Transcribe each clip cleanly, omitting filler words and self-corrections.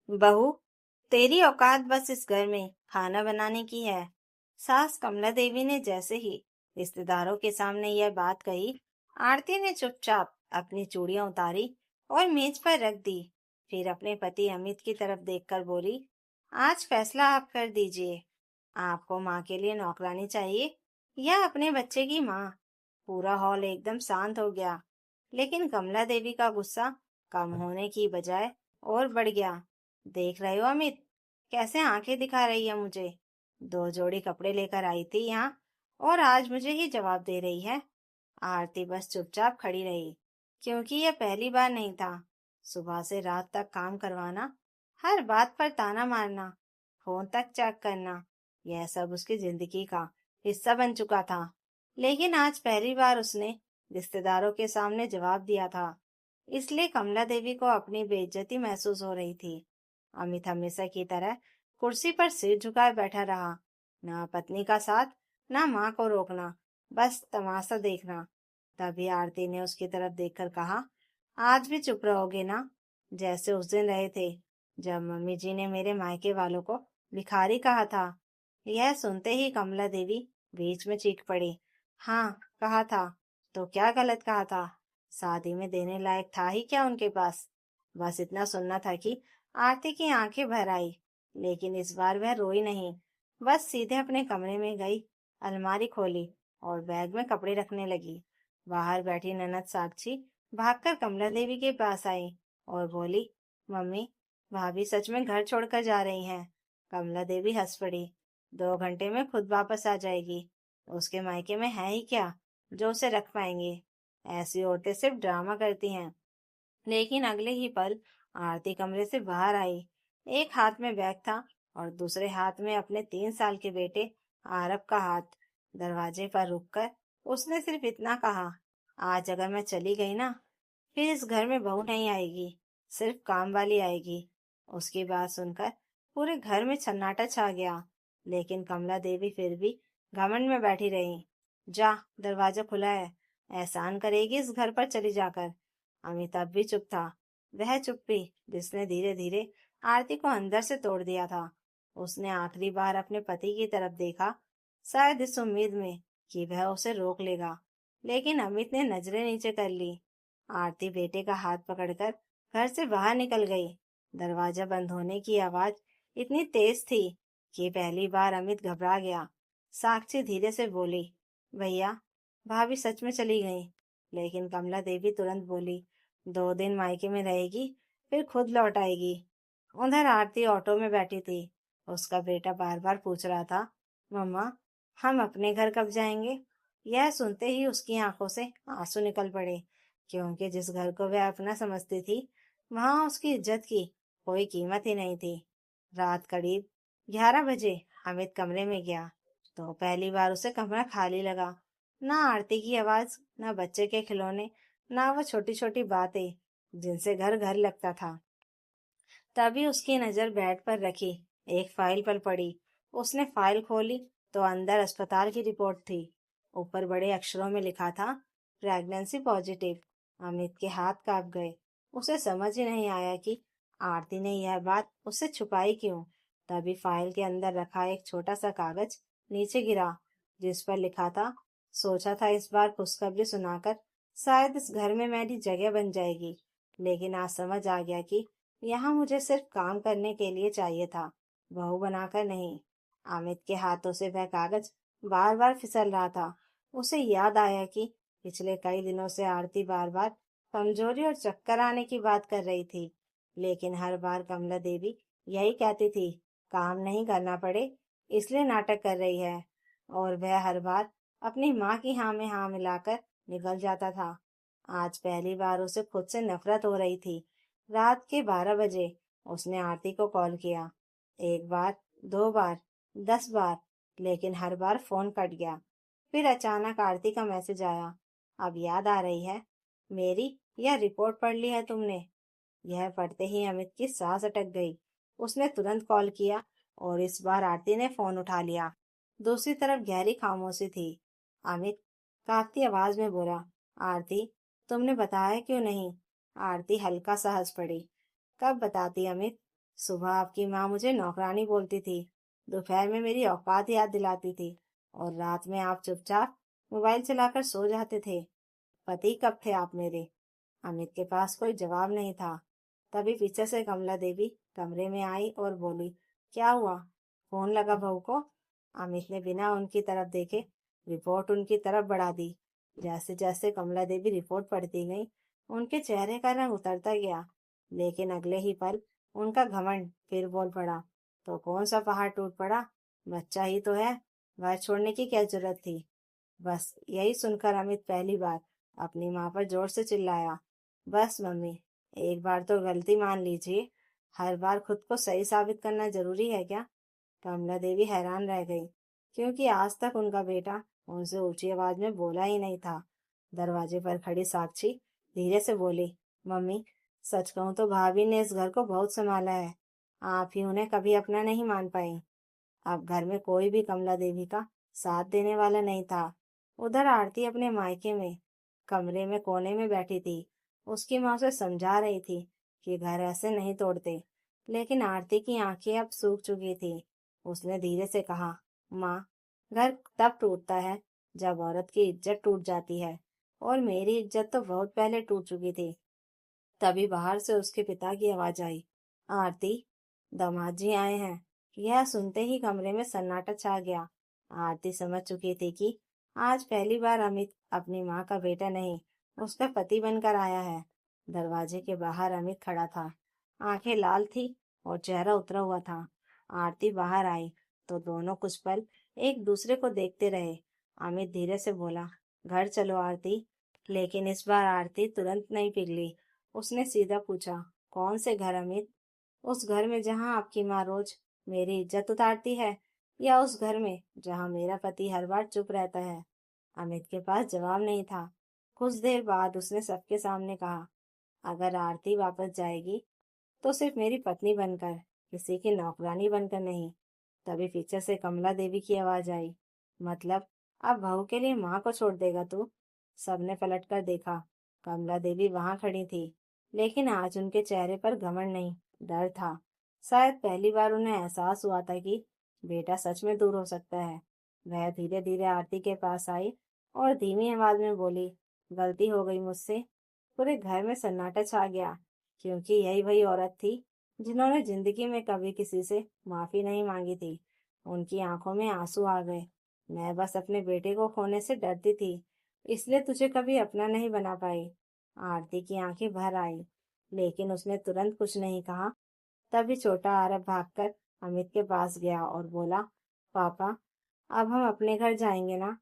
बहू, तेरी औकात बस इस घर में खाना बनाने की है। सास कमला देवी ने जैसे ही रिश्तेदारों के सामने यह बात कही, आरती ने चुपचाप अपनी चूड़ियां उतारी और मेज पर रख दी। फिर अपने पति अमित की तरफ देखकर बोली, आज फैसला आप कर दीजिए। आपको माँ के लिए नौकरानी चाहिए या अपने बच्चे की माँ? पूरा हॉल एकदम शांत हो गया, लेकिन कमला देवी का गुस्सा कम होने की बजाय और बढ़ गया। देख रहे हो अमित, कैसे आंखें दिखा रही है मुझे। 2 जोड़ी कपड़े लेकर आई थी यहाँ और आज मुझे ही जवाब दे रही है। आरती बस चुपचाप खड़ी रही, क्योंकि यह पहली बार नहीं था। सुबह से रात तक काम करवाना, हर बात पर ताना मारना, फोन तक चेक करना, यह सब उसकी जिंदगी का हिस्सा बन चुका था। लेकिन आज पहली बार उसने रिश्तेदारों के सामने जवाब दिया था। इसलिए कमला देवी को अपनी बेइज्जती महसूस हो रही थी। अमित हमेशा की तरह कुर्सी पर सिर झुकाए बैठा रहा, ना पत्नी का साथ, ना माँ को रोकना, बस तमाशा देखना। तभी आरती ने उसकी तरफ देखकर कहा, आज भी चुप रहोगे ना, जैसे उस दिन रहे थे जब मम्मी जी ने मेरे मायके वालों को भिखारी कहा था। यह सुनते ही कमला देवी बीच में चीख पड़ी, हाँ कहा था, तो क्या गलत कहा था? शादी में देने लायक था ही क्या उनके पास? बस इतना सुनना था कि आरती की आंखें भर आई। लेकिन इस बार वह रोई नहीं, बस सीधे अपने कमरे में गई, अलमारी खोली और बैग में कपड़े रखने लगी। बाहर बैठी ननद साक्षी भागकर कमला देवी के पास आई और बोली, मम्मी, भाभी सच में घर छोड़कर जा रही हैं। कमला देवी हंस पड़ी, 2 घंटे में खुद वापस आ जाएगी। उसके मायके में है ही क्या जो उसे रख पाएंगे? ऐसी औरतें सिर्फ ड्रामा करती हैं। लेकिन अगले ही पल आरती कमरे से बाहर आई। एक हाथ में बैग था और दूसरे हाथ में अपने 3 साल के बेटे आरब का हाथ। दरवाजे पर रुककर उसने सिर्फ इतना कहा, आज अगर मैं चली गई ना, फिर इस घर में बहू नहीं आएगी, सिर्फ काम वाली आएगी। उसकी बात सुनकर पूरे घर में सन्नाटा छा गया। लेकिन कमला देवी फिर भी घमंड में बैठी रही। जा, दरवाजा खुला है, एहसान करेगी इस घर पर चली जाकर। अमिताभ भी चुप था, वह चुप्पी जिसने धीरे धीरे आरती को अंदर से तोड़ दिया था। उसने आखिरी बार अपने पति की तरफ देखा, शायद इस उम्मीद में कि वह उसे रोक लेगा। लेकिन अमित ने नजरें नीचे कर ली। आरती बेटे का हाथ पकड़कर घर से बाहर निकल गई। दरवाजा बंद होने की आवाज इतनी तेज थी कि पहली बार अमित घबरा गया। साक्षी धीरे से बोली, भैया, भाभी सच में चली गई। लेकिन कमला देवी तुरंत बोली, 2 दिन मायके में रहेगी, फिर खुद लौट आएगी। उधर आरती ऑटो में बैठी थी। उसका बेटा बार बार पूछ रहा था, मम्मा, हम अपने घर कब जाएंगे? यह सुनते ही उसकी आंखों से आंसू निकल पड़े, क्योंकि जिस घर को वह अपना समझती थी, वहां उसकी इज्जत की कोई कीमत ही नहीं थी। रात करीब 11 बजे अमित कमरे में गया तो पहली बार उसे कमरा खाली लगा। ना आरती की आवाज, ना बच्चे के खिलौने, ना वो छोटी छोटी बातें जिनसे घर घर लगता था। तभी उसकी नजर बेड पर रखी एक फाइल पर पड़ी। उसने फाइल खोली तो अंदर अस्पताल की रिपोर्ट थी। ऊपर बड़े अक्षरों में लिखा था, प्रेगनेंसी पॉजिटिव। अमित के हाथ कांप गए। उसे समझ ही नहीं आया कि आरती ने यह बात उससे छुपाई क्यों। तभी फाइल के अंदर रखा एक छोटा सा कागज नीचे गिरा, जिस पर लिखा था, सोचा था इस बार खुशखबरी सुनाकर शायद इस घर में मेरी जगह बन जाएगी, लेकिन आज समझ आ गया कि यहाँ मुझे सिर्फ काम करने के लिए चाहिए था, बहू बनाकर नहीं। अमित के हाथों से वह कागज बार बार फिसल रहा था। उसे याद आया कि पिछले कई दिनों से आरती बार बार कमजोरी और चक्कर आने की बात कर रही थी। लेकिन हर बार कमला देवी यही कहती थी, काम नहीं करना पड़े इसलिए नाटक कर रही है। और वह हर बार अपनी माँ की हाँ में हाँ मिलाकर निकल जाता था। आज पहली बार उसे खुद से नफरत हो रही थी। रात के 12 बजे उसने आरती को कॉल किया। एक बार, 2 बार, 10 बार, लेकिन हर बार फोन कट गया। फिर अचानक आरती का मैसेज आया, अब याद आ रही है मेरी, यह रिपोर्ट पढ़ ली है तुमने? यह पढ़ते ही अमित की सांस अटक गई। उसने तुरंत कॉल किया और इस बार आरती ने फोन उठा लिया। दूसरी तरफ गहरी खामोशी थी। अमित कांपती आवाज में बोला, आरती, तुमने बताया क्यों नहीं? आरती हल्का सा हंस पड़ी, कब बताती अमित, सुबह आपकी माँ मुझे नौकरानी बोलती थी, दोपहर में मेरी औकात याद दिलाती थी, और रात में आप चुपचाप मोबाइल चलाकर सो जाते थे। पति कब थे आप मेरे? अमित के पास कोई जवाब नहीं था। तभी पीछे से कमला देवी कमरे में आई और बोली, क्या हुआ? फोन लगा बहू को? अमित ने बिना उनकी तरफ देखे रिपोर्ट उनकी तरफ बढ़ा दी। जैसे जैसे कमला देवी रिपोर्ट पढ़ती गई, उनके चेहरे का रंग उतरता गया, लेकिन अगले ही पल उनका घमंड फिर बोल पड़ा। तो कौन सा पहाड़ टूट पड़ा? बच्चा ही तो है, घर छोड़ने की क्या जरूरत थी? बस यही सुनकर अमित पहली बार अपनी माँ पर जोर से चिल्लाया। बस मम्मी, एक बार तो गलती मान लीजिए। हर बार खुद को सही साबित करना जरूरी है क्या? कमला देवी हैरान रह गई, क्योंकि आज तक उनका बेटा उनसे ऊंची आवाज में बोला ही नहीं था। दरवाजे पर खड़ी साक्षी धीरे से बोली, मम्मी, सच कहूं तो भाभी ने इस घर को बहुत संभाला है। आप ही उन्हें कभी अपना नहीं मान पाई। अब घर में कोई भी कमला देवी का साथ देने वाला नहीं था। उधर आरती अपने मायके में कमरे में कोने में बैठी थी। उसकी माँ उसे समझा रही थी कि घर ऐसे नहीं तोड़ते, लेकिन आरती की आंखें अब सूख चुकी थी। उसने धीरे से कहा, माँ, घर तब टूटता है जब औरत की इज्जत टूट जाती है, और मेरी इज्जत तो बहुत पहले टूट चुकी थी। तभी बाहर से उसके पिता की आवाज आई, आरती, दामाद जी आए हैं। यह सुनते ही कमरे में सन्नाटा छा गया। आरती समझ चुकी थी कि आज पहली बार अमित अपनी माँ का बेटा नहीं, उसका पति बनकर आया है। दरवाजे के बाहर अमित खड़ा था, आंखें लाल थी और चेहरा उतरा हुआ था। आरती बाहर आई तो दोनों कुछ पल एक दूसरे को देखते रहे। अमित धीरे से बोला, घर चलो आरती। लेकिन इस बार आरती तुरंत नहीं पिघली। उसने सीधा पूछा, कौन से घर अमित? उस घर में जहाँ आपकी माँ रोज मेरी इज्जत उतारती है, या उस घर में जहाँ मेरा पति हर बार चुप रहता है? अमित के पास जवाब नहीं था। कुछ देर बाद उसने सबके सामने कहा, अगर आरती वापस जाएगी तो सिर्फ मेरी पत्नी बनकर, किसी की नौकरानी बनकर नहीं। तभी पीछे से कमला देवी की आवाज आई, मतलब अब बहू के लिए माँ को छोड़ देगा तू? सबने पलट कर देखा। कमला देवी वहां खड़ी थी, लेकिन आज उनके चेहरे पर घमंड नहीं, डर था। शायद पहली बार उन्हें एहसास हुआ था कि बेटा सच में दूर हो सकता है। वह धीरे धीरे आरती के पास आई और धीमी आवाज में बोली, गलती हो गई मुझसे। पूरे घर में सन्नाटा छा गया, क्योंकि यही वही औरत थी जिन्होंने जिंदगी में कभी किसी से माफी नहीं मांगी थी। उनकी आंखों में आंसू आ गए। मैं बस अपने बेटे को खोने से डरती थी, इसलिए तुझे कभी अपना नहीं बना पाई। आरती की आंखें भर आई, लेकिन उसने तुरंत कुछ नहीं कहा। तभी छोटा आरव भागकर अमित के पास गया और बोला, पापा, अब हम अपने घर जाएंगे ना?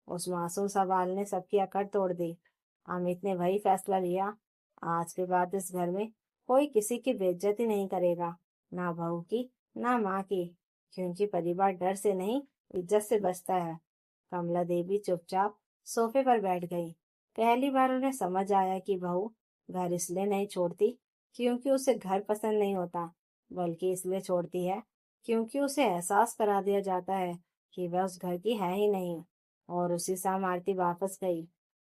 उस मासूम सवाल ने सबकी अकड़ तोड़ दी। अमित ने वही फैसला लिया, आज के बाद इस घर में कोई किसी की बेइज्जती नहीं करेगा, ना बहू की, ना माँ की, क्योंकि परिवार डर से नहीं, इज्जत से बचता है। कमला देवी चुपचाप सोफे पर बैठ गई। पहली बार उन्हें समझ आया कि बहू घर इसलिए नहीं छोड़ती क्योंकि उसे घर पसंद नहीं होता, बल्कि इसलिए छोड़ती है क्योंकि उसे एहसास करा दिया जाता है कि वह उस घर की है ही नहीं। और उसी शाम आरती वापस गई,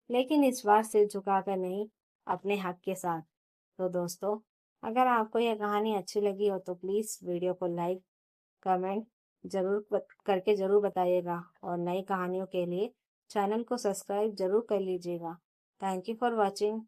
लेकिन इस बार सिर झुकाकर नहीं, अपने हक के साथ। तो दोस्तों, अगर आपको यह कहानी अच्छी लगी हो तो प्लीज़ वीडियो को लाइक, कमेंट करके ज़रूर बताइएगा, और नई कहानियों के लिए चैनल को सब्सक्राइब ज़रूर कर लीजिएगा। Thank you for watching.